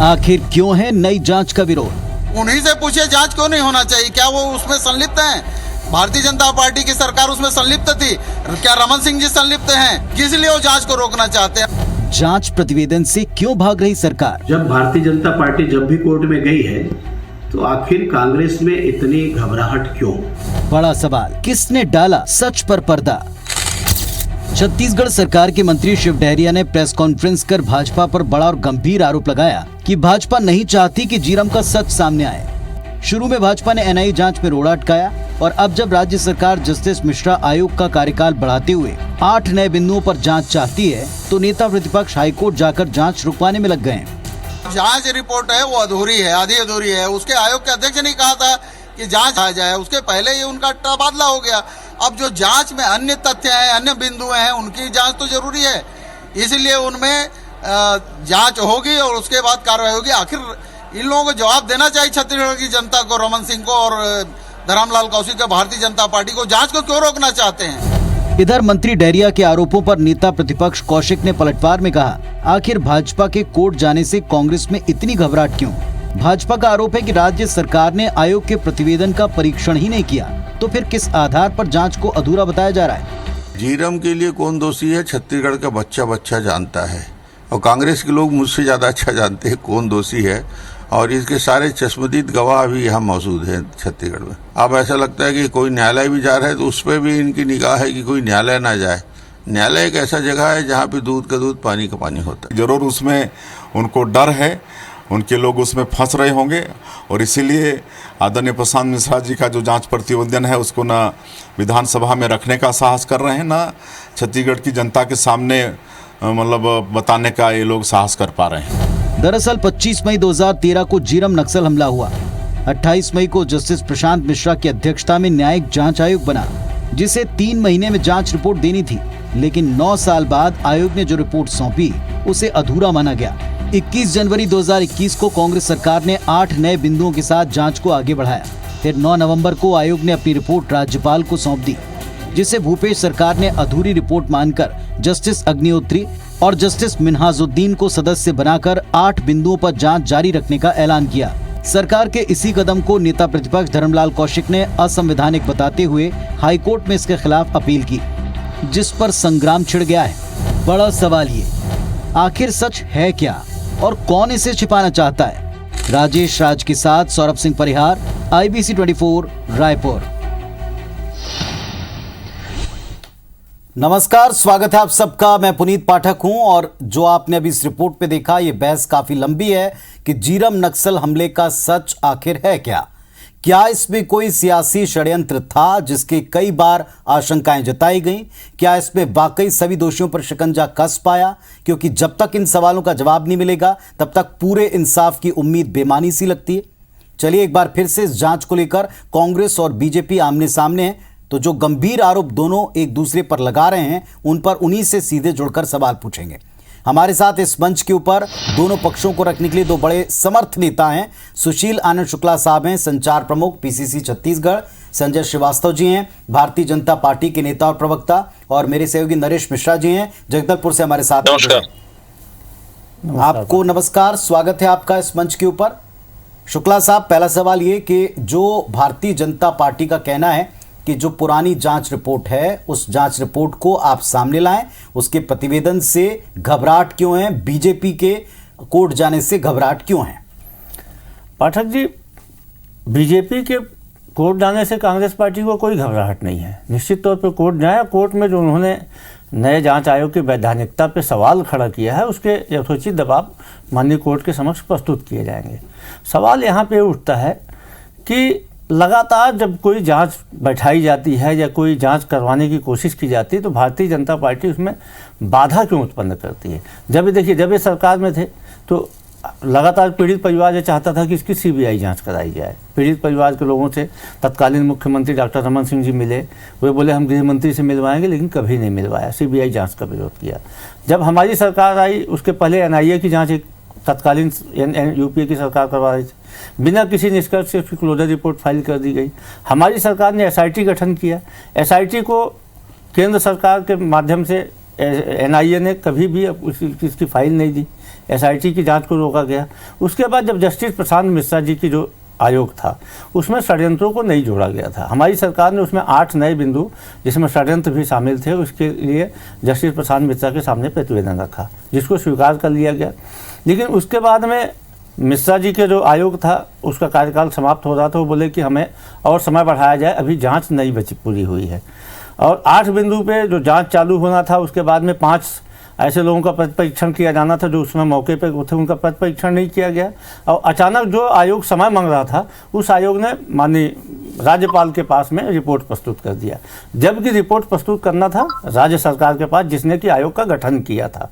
आखिर क्यों है नई जांच का विरोध? उन्हीं से पूछिए जांच क्यों नहीं होना चाहिए। क्या वो उसमें संलिप्त हैं? भारतीय जनता पार्टी की सरकार उसमें संलिप्त थी क्या? रमन सिंह जी संलिप्त हैं? किस लिए वो जांच को रोकना चाहते हैं? जांच प्रतिवेदन से क्यों भाग रही सरकार? जब भारतीय जनता पार्टी जब भी कोर्ट में गई है तो आखिर कांग्रेस में इतनी घबराहट क्यों? बड़ा सवाल, किसने डाला सच पर पर्दा? छत्तीसगढ़ सरकार के मंत्री शिव डहरिया ने प्रेस कॉन्फ्रेंस कर भाजपा पर बड़ा और गंभीर आरोप लगाया कि भाजपा नहीं चाहती कि झीरम का सच सामने आए। शुरू में भाजपा ने एनआईए जांच में रोड़ा अटकाया और अब जब राज्य सरकार जस्टिस मिश्रा आयोग का कार्यकाल बढ़ाते हुए 8 नए बिंदुओं पर जांच चाहती है तो नेता प्रतिपक्ष हाईकोर्ट जाकर जांच रुकवाने में लग गए हैं। जांच रिपोर्ट है वो अधूरी है, आधी अधूरी है। उसके आयोग के अध्यक्ष ने कहा था कि जांच आ जाए, उसके पहले ही उनका तबादला हो गया। अब जो जांच में अन्य तथ्य हैं, अन्य बिंदु हैं, उनकी जांच तो जरूरी है, इसलिए उनमें जांच होगी और उसके बाद कार्रवाई होगी। आखिर इन लोगों को जवाब देना चाहिए छत्तीसगढ़ की जनता को, रमन सिंह को और धरमलाल कौशिक को, भारतीय जनता पार्टी को। जांच को क्यों रोकना चाहते हैं? इधर मंत्री डहरिया के आरोपों पर नेता प्रतिपक्ष कौशिक ने पलटवार में कहा, आखिर भाजपा के कोर्ट जाने से कांग्रेस में इतनी घबराहट क्यों? भाजपा का आरोप है कि राज्य सरकार ने आयोग के प्रतिवेदन का परीक्षण ही नहीं किया, तो फिर किस आधार पर जांच को अधूरा बताया जा रहा है? झीरम के लिए कौन दोषी है छत्तीसगढ़ का बच्चा जानता है और कांग्रेस के लोग मुझसे ज्यादा अच्छा जानते हैं कौन दोषी है और इसके सारे चश्मदीद गवाह भी यहाँ मौजूद हैं छत्तीसगढ़ में। अब ऐसा लगता है कि कोई न्यायालय भी जा रहा है तो उस पर भी इनकी निगाह है कि कोई न्यायालय ना जाए। न्यायालय एक ऐसा जगह है जहाँ पे दूध का दूध पानी का पानी होता है। जरूर उसमें उनको डर है, उनके लोग उसमें फंस रहे होंगे और इसीलिए आदरणीय प्रशांत मिश्रा जी का जो जांच प्रतिवेदन है उसको ना विधानसभा में रखने का साहस कर रहे हैं, ना छत्तीसगढ़ की जनता के सामने मतलब बताने का ये लोग साहस कर पा रहे हैं। दरअसल 25 मई 2013 को झीरम नक्सल हमला हुआ। 28 मई को जस्टिस प्रशांत मिश्रा की अध्यक्षता में न्यायिक जांच आयोग बना, जिसे 3 महीने में जांच रिपोर्ट देनी थी, लेकिन 9 साल बाद आयोग ने जो रिपोर्ट सौंपी उसे अधूरा माना गया। 21 जनवरी 2021 को कांग्रेस सरकार ने 8 नए बिंदुओं के साथ जांच को आगे बढ़ाया। फिर 9 नवंबर को आयोग ने अपनी रिपोर्ट राज्यपाल को सौंप दी, जिसे भूपेश सरकार ने अधूरी रिपोर्ट मानकर जस्टिस अग्निहोत्री और जस्टिस मिन्हाजुद्दीन को सदस्य बनाकर 8 बिंदुओं पर जांच जारी रखने का ऐलान किया। सरकार के इसी कदम को नेता प्रतिपक्ष धरमलाल कौशिक ने असंवैधानिक बताते हुए हाईकोर्ट में इसके खिलाफ अपील की, जिस पर संग्राम छिड़ गया है। बड़ा सवाल ये, आखिर सच है क्या और कौन इसे छिपाना चाहता है? राजेश राज के साथ सौरभ सिंह परिहार, IBC 24 रायपुर। नमस्कार, स्वागत है आप सबका। मैं पुनीत पाठक हूं और जो आपने अभी इस रिपोर्ट पे देखा, ये बहस काफी लंबी है कि झीरम नक्सल हमले का सच आखिर है क्या? क्या इसमें कोई सियासी षड्यंत्र था जिसके कई बार आशंकाएं जताई गईं? क्या इसमें वाकई सभी दोषियों पर शिकंजा कस पाया? क्योंकि जब तक इन सवालों का जवाब नहीं मिलेगा तब तक पूरे इंसाफ की उम्मीद बेमानी सी लगती है। चलिए एक बार फिर से इस जांच को लेकर कांग्रेस और बीजेपी आमने सामने हैं, तो जो गंभीर आरोप दोनों एक दूसरे पर लगा रहे हैं उन पर उन्हीं से सीधे जुड़कर सवाल पूछेंगे। हमारे साथ इस मंच के ऊपर दोनों पक्षों को रखने के लिए 2 बड़े समर्थ नेता हैं। सुशील आनंद शुक्ला साहब हैं, संचार प्रमुख PCC छत्तीसगढ़। संजय श्रीवास्तव जी हैं, भारतीय जनता पार्टी के नेता और प्रवक्ता। और मेरे सहयोगी नरेश मिश्रा जी हैं, जगदलपुर से हमारे साथ। नमस्कार। आपको नमस्कार, स्वागत है आपका इस मंच के ऊपर। शुक्ला साहब, पहला सवाल ये कि जो भारतीय जनता पार्टी का कहना है कि जो पुरानी जांच रिपोर्ट है उस जांच रिपोर्ट को आप सामने लाएं, उसके प्रतिवेदन से घबराहट क्यों है? बीजेपी के कोर्ट जाने से घबराहट क्यों है? पाठक जी, बीजेपी के कोर्ट जाने से कांग्रेस पार्टी को कोई घबराहट नहीं है। निश्चित तौर पर कोर्ट जाए, कोर्ट में जो उन्होंने नए जांच आयोग की वैधानिकता पर सवाल खड़ा किया है उसके यथोचित दबाव माननीय कोर्ट के समक्ष प्रस्तुत किए जाएंगे। सवाल यहाँ पे उठता है कि लगातार जब कोई जांच बैठाई जाती है या कोई जांच करवाने की कोशिश की जाती है तो भारतीय जनता पार्टी उसमें बाधा क्यों उत्पन्न करती है? जब देखिए, जब ये सरकार में थे तो लगातार पीड़ित परिवार ये चाहता था कि इसकी CBI जांच कराई जाए। पीड़ित परिवार के लोगों से तत्कालीन मुख्यमंत्री डॉक्टर रमन सिंह जी मिले, वे बोले हम गृह मंत्री से मिलवाएंगे, लेकिन कभी नहीं मिलवाया। CBI जांच का विरोध किया। जब हमारी सरकार आई उसके पहले NIA की जाँच एक तत्कालीन UPA की सरकार करवा रही थी, बिना किसी निष्कर्ष से उसकी क्लोजर रिपोर्ट फाइल कर दी गई। हमारी सरकार ने SIT गठन किया। SIT को केंद्र सरकार के माध्यम से NIA ने कभी भी इसकी फाइल नहीं दी। एसआईटी की जांच को रोका गया। उसके बाद जब जस्टिस प्रशांत मिश्रा जी की जो आयोग था उसमें षड्यंत्रों को नहीं जोड़ा गया था। हमारी सरकार ने उसमें 8 नए बिंदु जिसमें षड्यंत्र भी शामिल थे उसके लिए जस्टिस प्रशांत मिश्रा के सामने प्रतिवेदन रखा, जिसको स्वीकार कर लिया गया। लेकिन उसके बाद में मिश्रा जी के जो आयोग था उसका कार्यकाल समाप्त हो रहा था, वो बोले कि हमें और समय बढ़ाया जाए, अभी जांच नहीं पूरी हुई है। और 8 बिंदु पे जो जांच चालू होना था उसके बाद में 5 ऐसे लोगों का पद परीक्षण किया जाना था जो उसमें मौके पे थे, उनका पद परीक्षण नहीं किया गया। और अचानक जो आयोग समय मांग रहा था उस आयोग ने माननीय राज्यपाल के पास में रिपोर्ट प्रस्तुत कर दिया, जबकि रिपोर्ट प्रस्तुत करना था राज्य सरकार के पास जिसने कि आयोग का गठन किया था।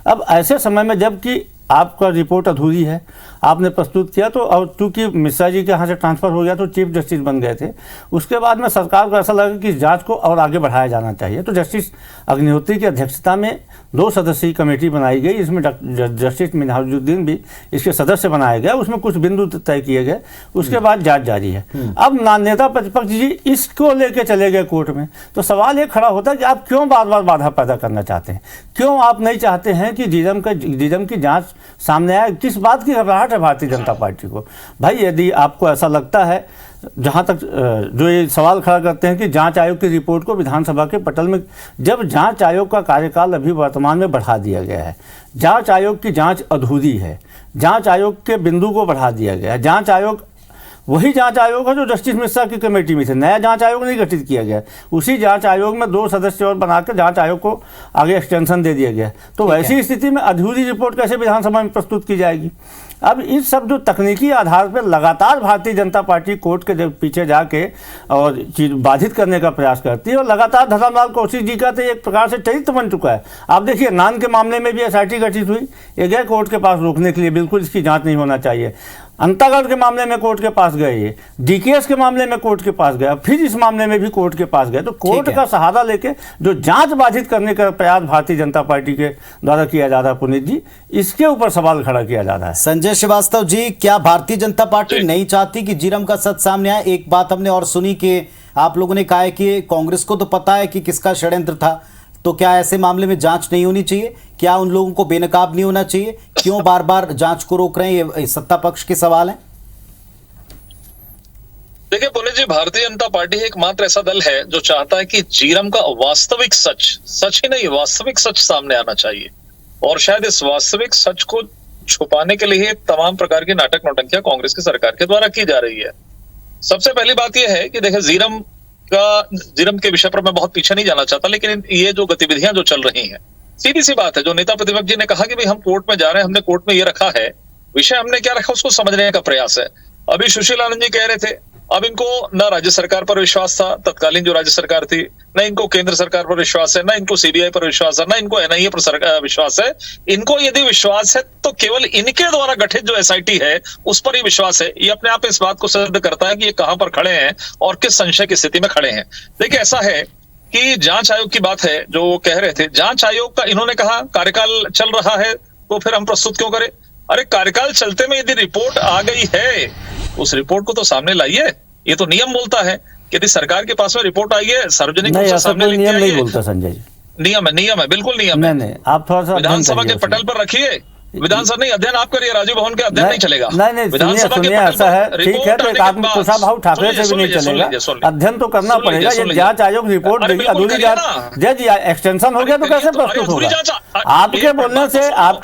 अब ऐसे समय में जबकि आपका रिपोर्ट अधूरी है, आपने प्रस्तुत किया तो, और चूँकि मिश्रा जी के यहाँ से ट्रांसफ़र हो गया तो चीफ जस्टिस बन गए थे, उसके बाद में सरकार को ऐसा लगा कि इस जांच को और आगे बढ़ाया जाना चाहिए। तो जस्टिस अग्निहोत्री की अध्यक्षता में 2 सदस्यीय कमेटी बनाई गई, इसमें जस्टिस मिनहाजुद्दीन भी इसके सदस्य बनाए गए, उसमें कुछ बिंदु तय किए गए, उसके बाद जांच जारी है। अब नेता प्रतिपक्ष जी इसको लेके चले गए कोर्ट में, तो सवाल ये खड़ा होता है कि आप क्यों बार बार बाधा पैदा करना चाहते हैं, क्यों आप नहीं चाहते हैं कि जीरम की जाँच सामने आए? किस बात की घबराहट है भारतीय जनता पार्टी को? भाई यदि आपको ऐसा लगता है, जहाँ तक जो ये सवाल खड़ा करते हैं कि जांच आयोग की रिपोर्ट को विधानसभा के पटल में, जब जांच आयोग का कार्यकाल अभी वर्तमान में बढ़ा दिया गया है, जांच आयोग की जांच अधूरी है, जांच आयोग के बिंदु को बढ़ा दिया गया है, जांच आयोग वही जांच आयोग है जो जस्टिस मिश्रा की कमेटी में थे, नया जांच आयोग नहीं गठित किया गया, उसी जांच आयोग में 2 सदस्य और बनाकर जांच आयोग को आगे एक्सटेंशन दे दिया गया। तो वैसी स्थिति में अधूरी रिपोर्ट कैसे विधानसभा में प्रस्तुत की जाएगी? अब इस सब जो तकनीकी आधार पर लगातार भारतीय जनता पार्टी कोर्ट के पीछे जाके और चीज बाधित करने का प्रयास करती है, और लगातार धर्मलाल कौशिक जी का तो एक प्रकार से चरित्र बन चुका है। आप देखिए नान के मामले में भी एसआईटी गठित हुई, ये गए कोर्ट के पास रोकने के लिए, बिल्कुल इसकी जांच नहीं होना चाहिए। अंतागढ़ के मामले में कोर्ट के पास गए, ये डीकेएस के मामले में कोर्ट के पास गया, फिर इस मामले में भी कोर्ट के पास गए। तो कोर्ट का सहारा लेके जो जांच बाधित करने का प्रयास भारतीय जनता पार्टी के द्वारा किया जा रहा है, पुनीत जी, इसके ऊपर सवाल खड़ा किया जा रहा है। संजय श्रीवास्तव जी, क्या भारतीय जनता पार्टी नहीं चाहती कि जीरम का सच सामने आए? एक बात हमने और सुनी कि आप लोगों ने कहा है कि कांग्रेस को तो पता है कि किसका षड्यंत्र था, तो क्या ऐसे मामले में जांच नहीं होनी चाहिए? क्या उन लोगों को बेनकाब नहीं होना चाहिए? क्यों बार बार जांच को रोक रहे हैं? ये सत्ता पक्ष के सवाल हैं। देखिए पुनीत जी, भारतीय जनता पार्टी एकमात्र ऐसा दल है जो चाहता है कि जीरम का वास्तविक सच ही नहीं, वास्तविक सच सामने आना चाहिए। और शायद इस वास्तविक सच को छुपाने के लिए तमाम प्रकार की नाटक नौटंकियां कांग्रेस की सरकार के द्वारा की जा रही है। सबसे पहली बात यह है कि देखिए जीरम के विषय पर मैं बहुत पीछे नहीं जाना चाहता, लेकिन ये जो गतिविधियां जो चल रही हैं, सीधी सी बात है, जो नेता प्रतिपक्ष जी ने कहा कि भाई हम कोर्ट में जा रहे हैं, हमने कोर्ट में ये रखा है, विषय हमने क्या रखा उसको समझने का प्रयास है। अभी सुशील आनंद जी कह रहे थे, अब इनको न राज्य सरकार पर विश्वास था, तत्कालीन जो राज्य सरकार थी, न इनको केंद्र सरकार पर विश्वास है, न इनको सीबीआई पर विश्वास है, न इनको एनआईए पर विश्वास है। इनको यदि विश्वास है तो केवल इनके द्वारा गठित जो एसआईटी है उस पर ही विश्वास है। ये अपने आप इस बात को सिद्ध करता है कि ये कहां पर खड़े हैं और किस संशय की स्थिति में खड़े हैं। देखिए ऐसा है कि जांच आयोग की बात है जो वो कह रहे थे, जांच आयोग का इन्होंने कहा कार्यकाल चल रहा है तो फिर हम प्रस्तुत क्यों करें? अरे कार्यकाल चलते में यदि रिपोर्ट आ गई है, उस रिपोर्ट को तो सामने लाइए। ये तो नियम बोलता है कि यदि सरकार के पास में रिपोर्ट आई है, सार्वजनिक रूप से सामने लेके आइए। नहीं बोलता संजय जी, नियम है, बिल्कुल नियम है। नहीं, आप थोड़ा सा विधानसभा के पटल पर रखिए, विधानसभा नहीं अध्ययन आप करिए, राजीव भवन के अध्ययन नहीं चलेगा। नहीं, सुनिए ऐसा है, ठीक है, तो एक आदमी कुशाभाऊ ठाकरे से भी नहीं चलेगा, अध्ययन तो करना पड़ेगा। ये जांच आयोग रिपोर्ट देगी, अधूरी जांच जज एक्सटेंशन हो गया तो कैसे प्रस्तुत होगा? आपके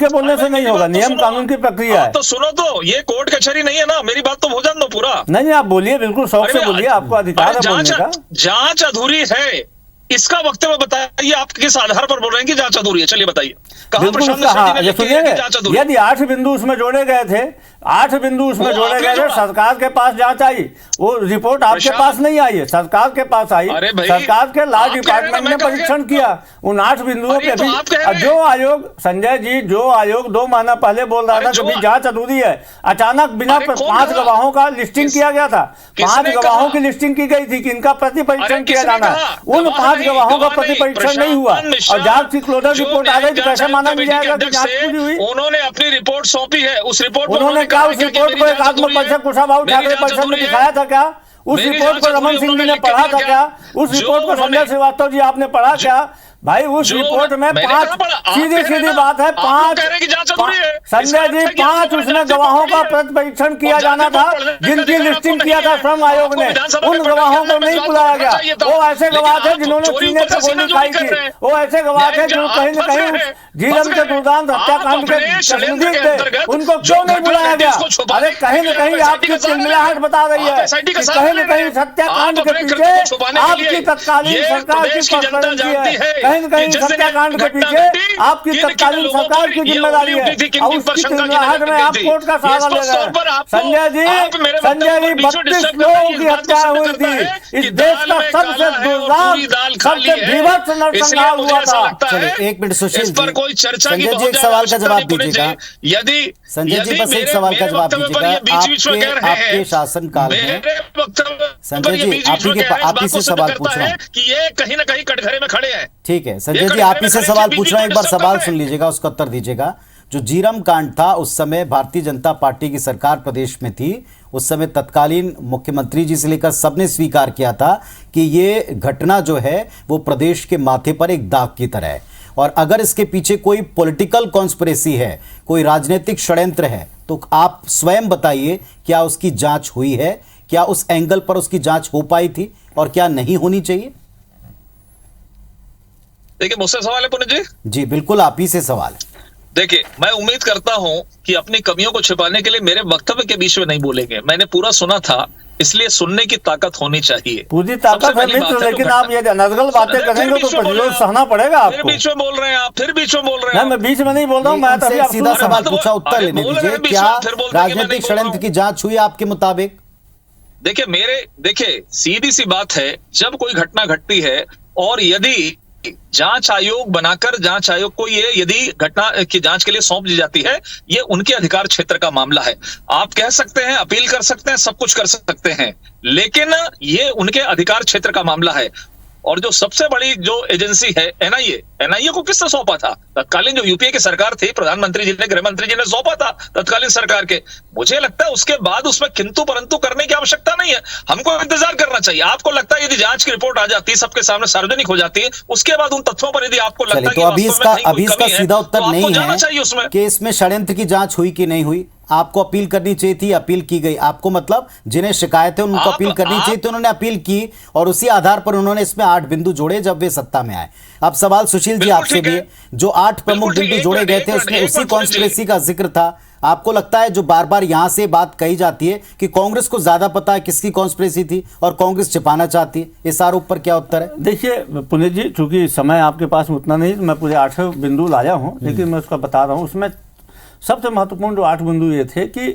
बोलने से नहीं होगा, नियम कानून की प्रक्रिया है। तो सुनो, तो ये कोर्ट कचहरी नहीं है ना, मेरी बात तो हो जान दो पूरा। नहीं, आप बोलिए, बिल्कुल शौक से बोलिए, आपको अधिकार है बोलने का। जांच अधूरी है, इसका वक्तव्य बताइए, आप किस आधार पर बोल रहे हैं कि जांच अधूरी है? चलिए बताइए, यदि 8 बिंदु उसमें जोड़े गए थे, 8 बिंदु उसमें जोड़े गए थे, सरकार के पास जांच आई, वो रिपोर्ट आपके पास नहीं आई है, सरकार के पास आई, सरकार के लॉ डिपार्टमेंट ने परीक्षण किया उन 8 बिंदुओं पे भी। जो आयोग, संजय जी, जो आयोग 2 महीना पहले बोल रहा था कि जांच अधूरी है, अचानक बिना 5 गवाहों का लिस्टिंग किया गया था, 5 गवाहों की लिस्टिंग की गई थी कि इनका प्रति परीक्षण किया जाना है, उन 5 गवाहों का प्रति परीक्षण नहीं हुआ और जांच की क्लोजर रिपोर्ट आ गई तो कैसे माना जाएगा कि जांच पूरी हुई? उन्होंने अपनी रिपोर्ट सौंपी है, उस रिपोर्ट उन्होंने कहा, उस रिपोर्ट को एक आत्मपरीक्षक कुशाभाऊ ठाकरे परिषद में दिखाया था क्या? उस रिपोर्ट को रमन सिंह जी ने पढ़ा था क्या? उस रिपोर्ट को संजय श्रीवास्तव जी आपने पढ़ा क्या? भाई उस जो रिपोर्ट में मैंने 5 कहा, आप सीधी कह रहे सीधी हैं बात है, आप लोग 5 कह रहे हैं कि जांच अधूरी है। संजय जी, 5 उसमें गवाहों का परीक्षण किया जाना था, जिनकी लिस्टिंग किया था श्रम आयोग ने, उन गवाहों को नहीं बुलाया गया। वो ऐसे गवाह थे जिन्होंने सीने पे गोली खाई थी, वो ऐसे गवाह थे जो कहीं न कहीं झीरम के दुर्दांत हत्याकांड के चश्मदीद थे, उनको क्यों नहीं बुलाया गया? अरे कहीं न कहीं आपकी चिलमिलाहट बता रही है कि कहीं न कहीं हत्याकांड के पीछे आपकी तत्कालीन सरकार की परफॉर्मेंस है, कहीं न कहीं हत्याकांड के पीछे आपकी तत्कालीन सरकार की जिम्मेदारी है, और उसकी चिलमिलाहट में आप कोर्ट का सहारा ले रहे हैं। संजय जी 32 लोगों की हत्या हुई थी, इस देश का सबसे दुर्दांत, सबसे भीभत्स नरसंहार हुआ था। चलिए एक मिनट सुशील पर कोई चर्चा की संजय जी एक सवाल का जवाब दीजिएगा। यदि संजय जी बस एक सवाल का जवाब दीजिएगा। आपके शासनकाल में संजय जी आप ही से सवाल पूछ रहा हूँ कि ये कहीं ना कहीं कटघरे में खड़े हैं। ठीक है संजय जी आप ही से सवाल पूछ रहा हूँ, एक बार सवाल सुन लीजिएगा, उसका उत्तर दीजिएगा। जो झीरम कांड था उस समय भारतीय जनता पार्टी की सरकार प्रदेश में थी, उस समय तत्कालीन मुख्यमंत्री जी से लेकर सबने स्वीकार किया था कि ये घटना जो है वो प्रदेश के माथे पर एक दाग की तरह है, और अगर इसके पीछे कोई पॉलिटिकल कॉन्स्पिरेसी है, कोई राजनीतिक षड्यंत्र है, तो आप स्वयं बताइए क्या उसकी जांच हुई है, क्या उस एंगल पर उसकी जांच हो पाई थी और क्या नहीं होनी चाहिए? देखिए मुझसे सवाल है पुनित जी? जी बिल्कुल आप ही से सवाल है। देखिए मैं उम्मीद करता हूं कि अपनी कमियों को छिपाने के लिए मेरे वक्तव्य के बीच में नहीं बोलेंगे। मैंने पूरा सुना था, इसलिए सुनने की ताकत होनी चाहिए। पूरी ताकत है मित्र, लेकिन आप ये अनर्गल बातें करेंगे तो प्रतिरोध सहना पड़ेगा आपको। फिर बीच में बोल रहे हैं आप, फिर बीच में बोल रहे हैं। नहीं मैं बीच में नहीं बोल रहा हूँ, मैं तो अभी सीधा सवाल पूछा, उत्तर लेने दीजिए। क्या राजनीतिक षड्यंत्र की जांच हुई आपके मुताबिक? देखिए सीधी सी बात है, जब कोई घटना घटती है और यदि जांच आयोग बनाकर जांच आयोग को ये यदि घटना की जांच के लिए सौंप दी जाती है, ये उनके अधिकार क्षेत्र का मामला है। आप कह सकते हैं, अपील कर सकते हैं, सब कुछ कर सकते हैं, लेकिन ये उनके अधिकार क्षेत्र का मामला है। और जो सबसे बड़ी जो एजेंसी है एनआईए को किसने सौंपा था? तत्कालीन जो यूपीए की सरकार थी, प्रधानमंत्री जी ने, गृह मंत्री जी ने सौंपा था तत्कालीन सरकार के। मुझे लगता है उसके बाद उसमें किंतु परंतु करने की आवश्यकता नहीं है, हमको इंतजार करना चाहिए। आपको लगता है यदि जांच की रिपोर्ट आ जाती, सबके सामने सार्वजनिक हो जाती है, उसके बाद उन तथ्यों पर यदि आपको लगता है तो अभी इसका सीधा उत्तर नहीं है कि इसमें षड्यंत्र की जांच हुई कि नहीं हुई। आपको अपील करनी चाहिए थी, अपील की गई। आपको मतलब जिन्हें शिकायत है उनको अपील करनी चाहिए थी, उन्होंने अपील की और उसी आधार पर उन्होंने इसमें 8 बिंदु जोड़े जब वे सत्ता में आए। अब सवाल सुशील जी आपसे भी, जो 8 प्रमुख बिंदु जोड़े गए थे उसमें उसी कॉन्स्पिरेसी का जिक्र था। आपको लगता है जो बार बार यहां से बात कही जाती है कि कांग्रेस को ज्यादा पता है किसकी कॉन्स्पिरेसी थी और कांग्रेस छिपाना चाहती है, इस आरोप पर क्या उत्तर है? देखिए पुनीत जी, चूंकि समय आपके पास में उतना नहीं, मैं पूरे 8 बिंदु लाया हूं, लेकिन मैं उसका बता रहा हूं। उसमें सबसे महत्वपूर्ण जो 8 बिंदु ये थे कि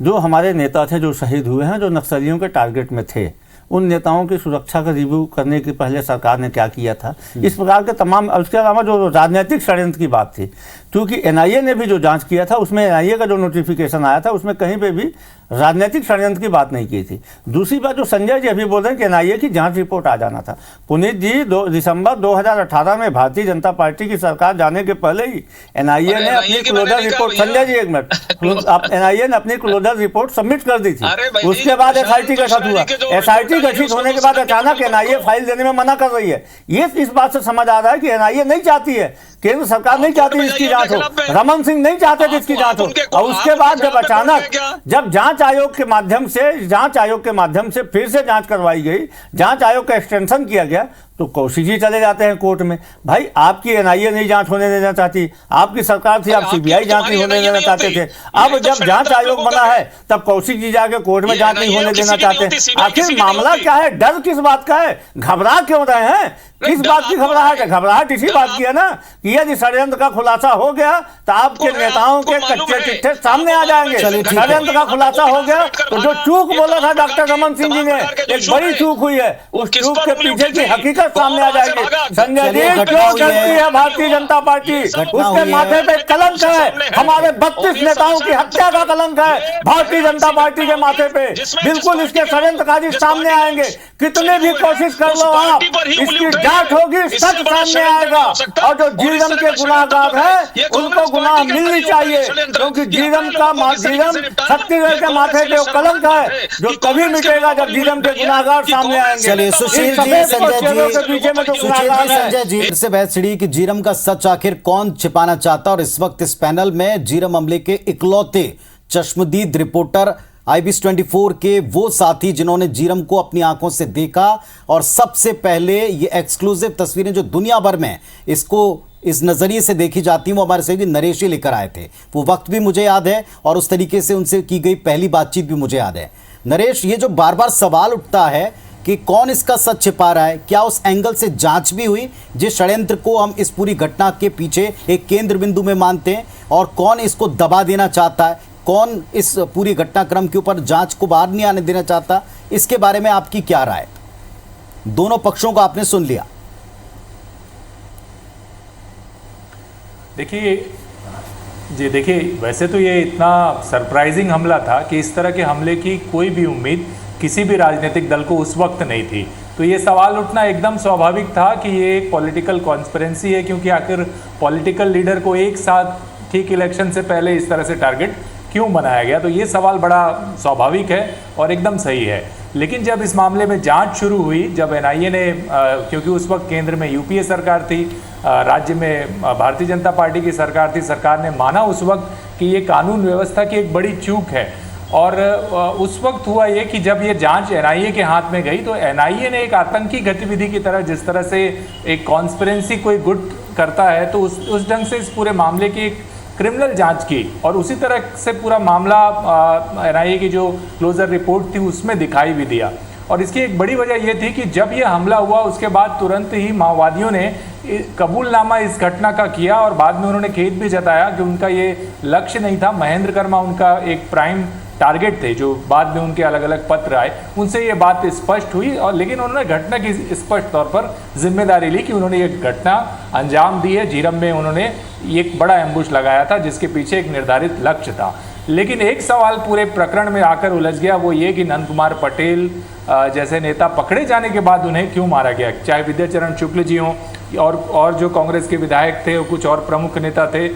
जो हमारे नेता थे जो शहीद हुए हैं, जो नक्सलियों के टारगेट में थे, उन नेताओं की सुरक्षा का रिव्यू करने के पहले सरकार ने क्या किया था, इस प्रकार के तमाम। उसके अलावा जो राजनीतिक षड्यंत्र की बात थी, क्योंकि एनआईए ने भी जो जांच किया था उसमें एनआईए का जो नोटिफिकेशन आया था उसमें कहीं पे भी राजनीतिक षड्यंत्र की बात नहीं की थी। दूसरी बात जो संजय जी अभी बोल रहे हैं कि एनआईए की जांच रिपोर्ट आ जाना था, पुनीत जी दिसंबर 2018 में भारतीय जनता पार्टी की सरकार जाने के पहले ही एनआईए ने अपनी क्लोजर रिपोर्ट, संजय जी एक मिनट, एनआईए ने अपनी क्लोजर रिपोर्ट सबमिट कर दी थी। उसके बाद एसआईटी गठित हुआ, एसआईटी गठित होने के बाद अचानक एनआईए फाइल देने में मना कर रही है। ये इस बात से समझ आ रहा है कि एनआईए नहीं चाहती है, केंद्र सरकार नहीं चाहती इसकी जांच हो, रमन सिंह नहीं चाहते थे इसकी जांच हो। और उसके बाद जब अचानक जब जांच आयोग के माध्यम से फिर से जांच करवाई गई, जांच आयोग का एक्सटेंशन किया गया, तो कौशिक जी चले जाते हैं कोर्ट में। भाई आपकी एनआईए नहीं जांच होने देना चाहती, आपकी सरकार थी, आप सीबीआई जांच नहीं होने देना चाहते थे। अब जब जांच आयोग बना है तब कौशिक जी जाके कोर्ट में जांच नहीं होने देना चाहते। आखिर मामला क्या है? डर किस बात का है? घबरा क्यों रहे हैं? किस बात की घबराहट है? घबराहट इसी बात की है ना कि यदि षड्यंत्र का खुलासा हो गया तो आपके नेताओं के कच्चे चिट्ठे सामने आ जाएंगे। षड्यंत्र का खुलासा हो गया तो जो चूक बोला था डॉक्टर रमन सिंह जी ने, एक बड़ी चूक हुई है, उस चूक के पीछे की हकीकत सामने आ जाएगी। संजय जी क्यों डरती है भारतीय जनता पार्टी? उसके माथे पे कलंक है, हमारे 32 नेताओं की हत्या का कलंक है भारतीय जनता पार्टी के माथे पे। बिल्कुल इसके षड्यंत्रकारी सामने आएंगे, कितने भी कोशिश कर लो आप, इसकी जांच होगी, सच सामने आएगा। और जो झीरम के गुनाहगार है उनको गुनाह मिलनी चाहिए, क्योंकि झीरम छत्तीसगढ़ के माथे पे कलंक है जो कभी मिटेगा जब झीरम के गुनाहगार सामने आएंगे। चलिए सुशील जी, संजय जी, के पीछे में तो सुचेत जी, संजय जी से बहस छिड़ी कि जीरम का सच आखिर कौन छिपाना चाहता, और इस वक्त इस पैनल में जीरम हमले के इकलौते चश्मदीद रिपोर्टर IBS 24 के वो साथी जिन्होंने जीरम को अपनी आंखों से देखा, और सबसे पहले ये एक्सक्लूसिव तस्वीरें जो दुनिया भर में इसको इस नजरिए से देखी जाती हैं वो हमारे सहयोगी नरेश ही लेकर आए थे। वो वक्त भी मुझे याद है और उस तरीके से उनसे की गई पहली बातचीत भी मुझे याद है। नरेश, ये जो बार बार सवाल उठता है कि कौन इसका सच छिपा रहा है, क्या उस एंगल से जांच भी हुई जिस षड्यंत्र को हम इस पूरी घटना के पीछे एक केंद्र बिंदु में मानते हैं, और कौन इसको दबा देना चाहता है, कौन इस पूरी घटनाक्रम के ऊपर जांच को बाहर नहीं आने देना चाहता, इसके बारे में आपकी क्या राय? दोनों पक्षों को आपने सुन लिया। देखिए वैसे तो ये इतना सरप्राइजिंग हमला था कि इस तरह के हमले की कोई भी उम्मीद किसी भी राजनीतिक दल को उस वक्त नहीं थी। तो ये सवाल उठना एकदम स्वाभाविक था कि ये एक पॉलिटिकल कॉन्स्पिरेंसी है, क्योंकि आखिर पॉलिटिकल लीडर को एक साथ ठीक इलेक्शन से पहले इस तरह से टारगेट क्यों बनाया गया। तो ये सवाल बड़ा स्वाभाविक है और एकदम सही है। लेकिन जब इस मामले में जांच शुरू हुई, जब NIA ने क्योंकि उस वक्त केंद्र में UPA सरकार थी, राज्य में भारतीय जनता पार्टी की सरकार थी, सरकार ने माना उस वक्त कि ये कानून व्यवस्था की एक बड़ी चूक है। और उस वक्त हुआ ये कि जब ये जांच NIA के हाथ में गई तो NIA ने एक आतंकी गतिविधि की तरह, जिस तरह से एक कॉन्स्पिरेंसी कोई गुट करता है, तो उस ढंग से इस पूरे मामले की एक क्रिमिनल जांच की, और उसी तरह से पूरा मामला NIA की जो क्लोजर रिपोर्ट थी उसमें दिखाई भी दिया। और इसकी एक बड़ी वजह यह थी कि जब ये हमला हुआ उसके बाद तुरंत ही माओवादियों ने कबूलनामा इस घटना का किया, और बाद में उन्होंने खेद भी जताया कि उनका ये लक्ष्य नहीं था। महेंद्र कर्मा उनका एक प्राइम टारगेट थे, जो बाद में उनके अलग अलग पत्र आए, उनसे ये बात स्पष्ट हुई। और लेकिन उन्होंने घटना की स्पष्ट तौर पर जिम्मेदारी ली कि उन्होंने ये घटना अंजाम दी है। जीरम में उन्होंने एक बड़ा एम्बुश लगाया था जिसके पीछे एक निर्धारित लक्ष्य था। लेकिन एक सवाल पूरे प्रकरण में आकर उलझ गया, वो ये कि नंद कुमार पटेल जैसे नेता पकड़े जाने के बाद उन्हें क्यों मारा गया। चाहे विद्याचरण शुक्ल जी हों और जो कांग्रेस के विधायक थे, कुछ और प्रमुख नेता थे,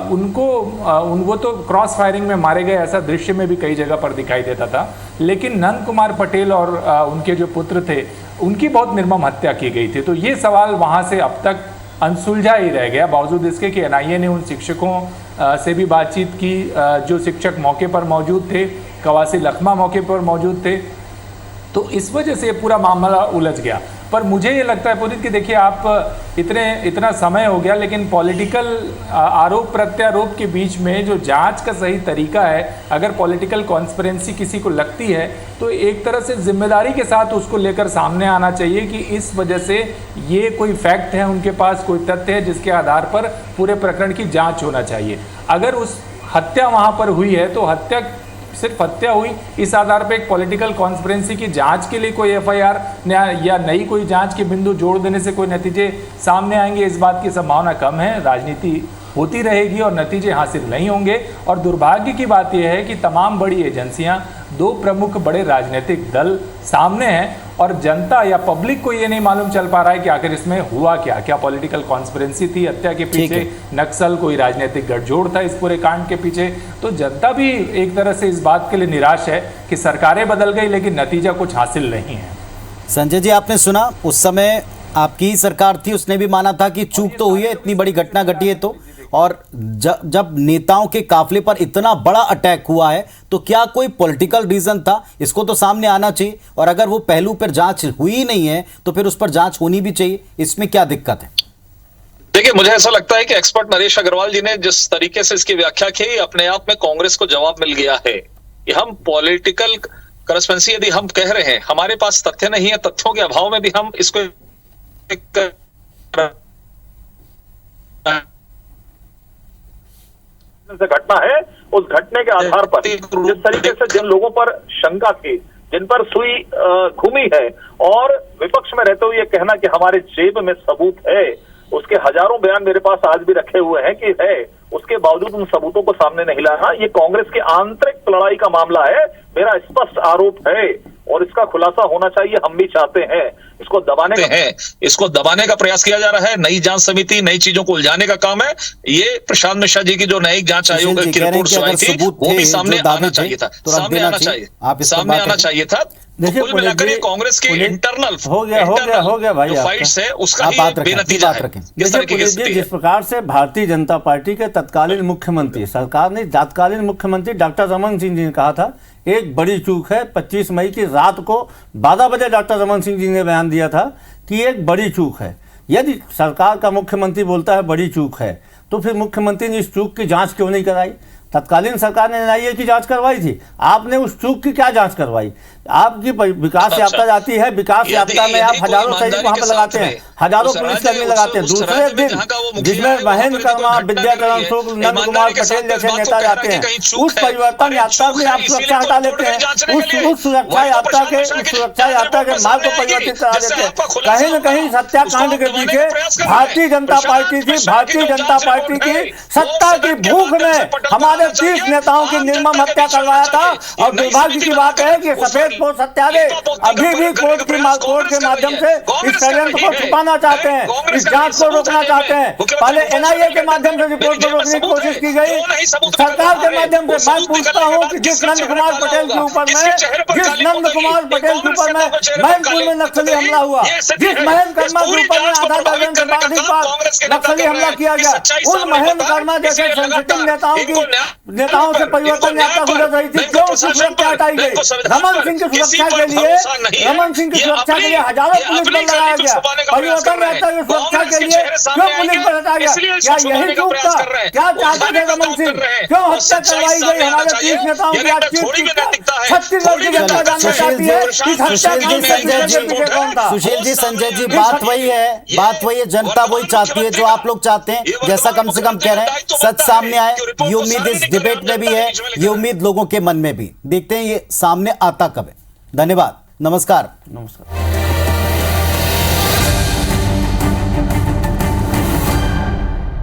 उनको तो क्रॉस फायरिंग में मारे गए, ऐसा दृश्य में भी कई जगह पर दिखाई देता था। लेकिन नंद कुमार पटेल और उनके जो पुत्र थे, उनकी बहुत निर्मम हत्या की गई थी। तो ये सवाल वहाँ से अब तक अनसुलझा ही रह गया, बावजूद इसके कि NIA ने उन शिक्षकों से भी बातचीत की जो शिक्षक मौके पर मौजूद थे, कवासी लखमा मौके पर मौजूद थे। तो इस वजह से पूरा मामला उलझ गया। पर मुझे ये लगता है पुनीत कि देखिए, आप इतना समय हो गया, लेकिन पॉलिटिकल आरोप प्रत्यारोप के बीच में जो जांच का सही तरीका है, अगर पॉलिटिकल कॉन्स्पिरेंसी किसी को लगती है तो एक तरह से जिम्मेदारी के साथ उसको लेकर सामने आना चाहिए कि इस वजह से ये कोई फैक्ट है, उनके पास कोई तथ्य है जिसके आधार पर पूरे प्रकरण की जाँच होना चाहिए। अगर उस हत्या वहाँ पर हुई है तो सिर्फ हत्या हुई, इस आधार पर एक पॉलिटिकल कॉन्स्पिरेंसी की जांच के लिए कोई FIR या नई कोई जांच के बिंदु जोड़ देने से कोई नतीजे सामने आएंगे, इस बात की संभावना कम है। राजनीति होती रहेगी और नतीजे हासिल नहीं होंगे। और दुर्भाग्य की बात यह है कि तमाम बड़ी एजेंसियां, दो प्रमुख बड़े राजनीतिक दल सामने हैं और जनता या पब्लिक को ये नहीं मालूम चल पा रहा है कि आखिर इसमें हुआ क्या पॉलिटिकल कॉन्स्पिरेंसी थी हत्या के पीछे, नक्सल, कोई राजनीतिक गठजोड़ था इस पूरे कांड के पीछे। तो जनता भी एक तरह से इस बात के लिए निराश है कि सरकारें बदल गई लेकिन नतीजा कुछ हासिल नहीं है। संजय जी, आपने सुना, उस समय आपकी ही सरकार थी, उसने भी माना था कि चूक तो हुई है, इतनी बड़ी घटना घटी है तो। और जब नेताओं के काफिले पर इतना बड़ा अटैक हुआ है तो क्या कोई पॉलिटिकल रीजन था? इसको तो सामने आना चाहिए, और अगर वो पहलू पर जांच हुई ही नहीं है तो फिर उस पर जांच होनी भी चाहिए। इसमें क्या दिक्कत है? देखिए, मुझे ऐसा लगता है कि एक्सपर्ट नरेश अग्रवाल जी ने जिस तरीके से इसकी व्याख्या की, अपने आप में कांग्रेस को जवाब मिल गया है कि हम पॉलिटिकल कॉन्स्पिरेंसी यदि हम कह रहे हैं, हमारे पास तथ्य नहीं है, तथ्यों के अभाव में भी हम इसको घटना है, उस घटने के आधार पर जिस तरीके से जिन लोगों पर शंका थी, जिन पर सुई घूमी है, और विपक्ष में रहते हुए ये कहना कि हमारे जेब में सबूत है, उसके हजारों बयान मेरे पास आज भी रखे हुए हैं कि है, उसके बावजूद उन सबूतों को सामने नहीं लाना, ये कांग्रेस की आंतरिक लड़ाई का मामला है। मेरा स्पष्ट आरोप है और इसका खुलासा होना चाहिए, हम भी चाहते हैं। इसको दबाने का प्रयास किया जा रहा है। नई जांच समिति नई चीजों को उलझाने का काम है। ये प्रशांत मिश्रा जी की जो नई जांच आयोग की रिपोर्ट आई थी, वो भी सामने आना चाहिए था, सामने आना चाहिए था। देखिए, कुल मिलाकर ये कांग्रेस की इंटरनल हो गया भाई, फाइट्स है उसका आप ही बात रखें, बेनतीजा बात है। रखें। इस देखिए तरीके की पुलिस जी, स्थिति जिस है। प्रकार से भारतीय जनता पार्टी के तत्कालीन मुख्यमंत्री, सरकार ने तत्कालीन मुख्यमंत्री डॉक्टर रमन सिंह जी ने कहा था, एक बड़ी चूक है। 25 मई की रात को 12 बजे डॉक्टर रमन सिंह जी ने बयान दिया था कि एक बड़ी चूक है। यदि सरकार का मुख्यमंत्री बोलता है बड़ी चूक है, तो फिर मुख्यमंत्री ने इस चूक की जांच क्यों नहीं कराई? तत्कालीन सरकार ने एनआईए की जांच करवाई थी, आपने उस चूक की क्या जांच करवाई? आपकी विकास यात्रा जाती है, विकास यात्रा में आप हजारों सैनिक वहां पर लगाते हैं, हजारों पुलिसकर्मी लगाते हैं। दूसरे दिन जिसमें महेंद्र कर्मा, विद्याचरण शुक्ल, नंद कुमार पटेल जैसे नेता जाते हैं, उस परिवर्तन यात्रा में आप सुरक्षा हटा लेते हैं, उस सुरक्षा यात्रा के मार्ग को परिवर्तित करा देते हैं। कहीं न कहीं हत्याकांड के पीछे भारतीय जनता पार्टी थी। भारतीय जनता पार्टी की सत्ता की भूख ने हमारे 30 नेताओं की निर्मम हत्या करवाया था। और दुर्भाग्य की बात है कि सफेद पोस्ट हत्यारे अभी भी कोर्ट के माध्यम से इस षड्यंत्र को छुपाना चाहते हैं, इस जांच को रोकना चाहते हैं। पहले एनआईए के माध्यम से रिपोर्ट को रोकने की कोशिश की गई, सरकार के माध्यम से। मैं पूछता हूं कि जिस नंद कुमार पटेल के ऊपर मैनपुर में नक्सली हमला हुआ, जिस महेंद्र कर्मा के ऊपर में आधा दर्जन से अधिक नक्सली हमला किया गया, उन महेंद्र कर्मा जैसे सेंसिटिव नेताओं से परिवर्तन यात्रा गुजर रही थी, क्यों उसकी सुरक्षा हटाई गई? रमन सिंह की सुरक्षा के लिए हजारों पुलिस बल लगाया गया, परिवर्तन यात्रा की सुरक्षा के लिए क्यों पुलिस बल हटाया गया? क्या यही चूक था? क्या चाहते थे रमन सिंह? क्यों हत्या करवाई गई हमारे 30 नेताओं की? छत्तीसगढ़ की जनता जानना चाहती है इस हत्या कौन था? सुशील जी, संजय जी, बात वही है, जनता वही चाहती है जो आप लोग चाहते हैं, जैसा कम से कम कह रहे हैं, सच सामने आए। ये उम्मीद इस डिबेट में भी है, ये उम्मीद लोगों के मन में भी। देखते हैं ये सामने आता कब है। धन्यवाद, नमस्कार।